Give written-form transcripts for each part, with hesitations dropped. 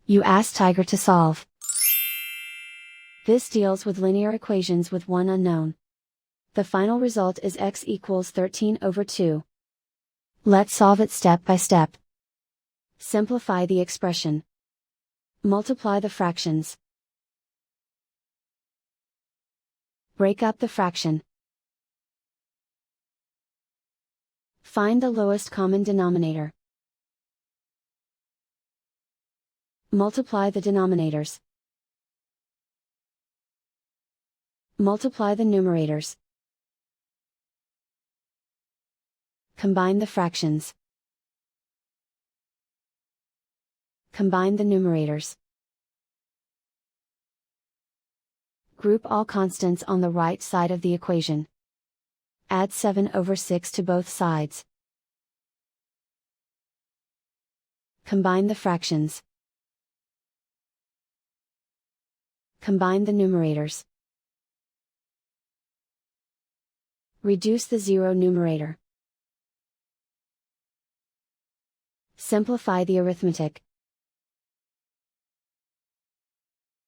You ask Tiger to solve. This deals with linear equations with one unknown. The final result is x equals 13 over 2. Let's solve it step by step. Simplify the expression. Multiply the fractions. Break up the fraction. Find the lowest common denominator. Multiply the denominators. Multiply the numerators. Combine the fractions. Combine the numerators. Group all constants on the right side of the equation. Add 7 over 6 to both sides. Combine the fractions. Combine the numerators. Reduce the zero numerator. Simplify the arithmetic.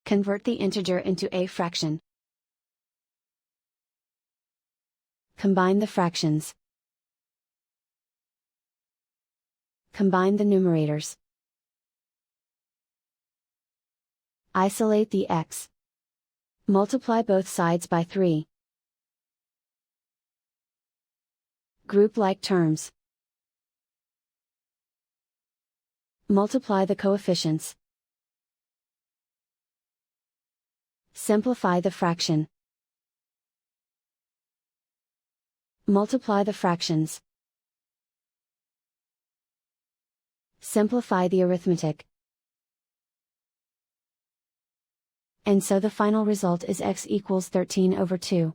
Convert the integer into a fraction. Combine the fractions. Combine the numerators. Isolate the x. Multiply both sides by 3. Group like terms. Multiply the coefficients. Simplify the fraction. Multiply the fractions. Simplify the arithmetic. And so the final result is x equals 13 over 2.